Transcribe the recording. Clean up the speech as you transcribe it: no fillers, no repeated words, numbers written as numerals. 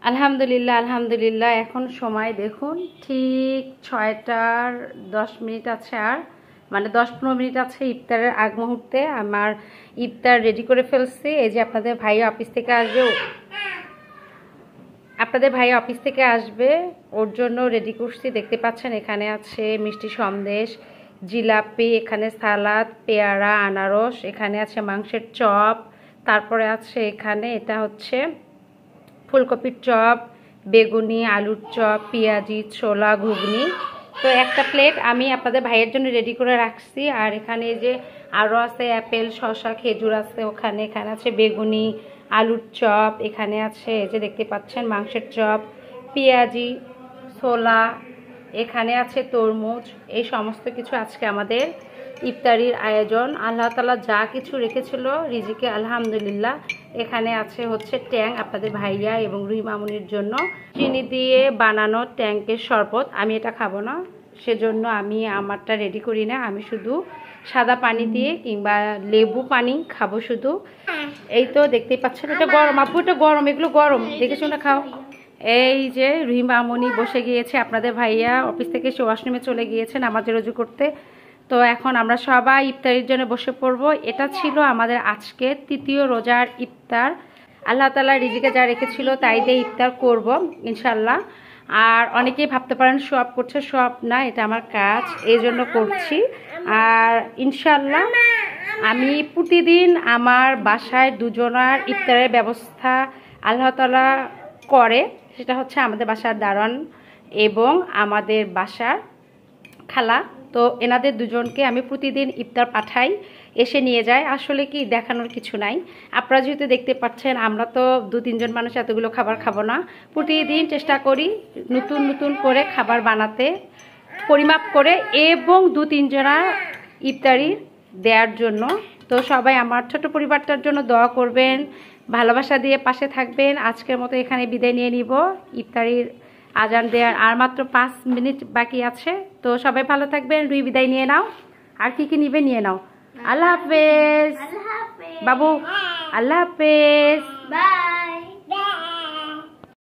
আলহামদুলিল্লাহ আলহামদুলিল্লাহ। এখন সময় দেখুন ঠিক 6টার 10 মিনিট আছে, আর মানে 10-15 মিনিট আছে ইফতারের আগ মুহূর্তে। আমার ইফতার রেডি করে ফেলছি। এই যে আপনাদের ভাই অফিস থেকে আসবে, ওর জন্য রেডি করছি। দেখতে পাচ্ছেন এখানে আছে মিষ্টি সন্দেশ, জিলাপি, এখানে সালাদ, পেয়ারা, আনারস, এখানে আছে মাংসের চপ, তারপরে আছে এখানে এটা হচ্ছে ফুলকপির চপ, বেগুনি, আলুর চপ, পেঁয়াজি, ছোলা, ঘুগনি। তো একটা প্লেট আমি আপনাদের ভাইয়ের জন্য রেডি করে রাখছি। আর এখানে যে আরও আছে অ্যাপেল, শসা, খেজুর আছে এখানে আছে বেগুনি, আলুর চপ, এখানে আছে এই যে দেখতে পাচ্ছেন মাংসের চপ, পেঁয়াজি, ছোলা, এখানে আছে তরমুজ। এই সমস্ত কিছু আজকে আমাদের ইফতারির আয়োজন। আল্লাহ তাআলা যা কিছু রেখেছিল রিজিকে আলহামদুলিল্লাহ। এখানে আছে হচ্ছে ট্যাং আপনাদের ভাইয়া এবং রুই মামুনির জন্য চিনি দিয়ে বানানো ট্যাঙ্কের শরবত। আমি এটা খাবো না, সেজন্য আমি আমারটা রেডি করি না। আমি শুধু সাদা পানি দিয়ে কিংবা লেবু পানি খাবো শুধু। এই তো দেখতেই পাচ্ছেন এটা গরম, আপু এটা গরম, এগুলো গরম, দেখে শুনে খাও। এই যে রুই মামুনি বসে গিয়েছে, আপনাদের ভাইয়া অফিস থেকে এসে ওয়াশরুমে চলে গিয়েছে নামাজের রুজু করতে। তো এখন আমরা সবাই ইফতারির জন্য বসে পড়ব। এটা ছিল আমাদের আজকে তৃতীয় রোজার ইফতার। আল্লাহ তাআলা রিজিকে যা রেখেছিল তাই দিয়ে ইফতার করব ইনশাল্লাহ। আর অনেকেই ভাবতে পারেন সব করছে, সব না, এটা আমার কাজ, এই জন্য করছি। আর ইনশাল্লাহ আমি প্রতিদিন আমার বাসায় দুজনার ইফতারের ব্যবস্থা আল্লাহ তাআলা করে। সেটা হচ্ছে আমাদের বাসার দারোয়ান এবং আমাদের বাসার খালা। তো এনাদের দুজনকে আমি প্রতিদিন ইফতার পাঠাই, এসে নিয়ে যায়। আসলে কি দেখানোর কিছু নাই, আপনারা যেহেতু দেখতে পাচ্ছেন আমরা তো 2-3 জন মানুষ এতগুলো খাবার খাবো না। প্রতিদিন চেষ্টা করি নতুন নতুন করে খাবার বানাতে, পরিমাপ করে, এবং 2-3 জনের ইফতারি দেওয়ার জন্য। তো সবাই আমার ছোট পরিবারটার জন্য দোয়া করবেন, ভালোবাসা দিয়ে পাশে থাকবেন। আজকের মতো এখানে বিদায় নিয়ে নিব। ইফতারির আজান দেওয়ার আর মাত্র 5 মিনিট বাকি আছে। তো সবাই ভালো থাকবেন। রুই বিদায় নিয়ে নাও, আর কি নিবে নিয়ে নাও। আল্লাহ হাফেজ বাবু, আল্লাহ হাফেজ।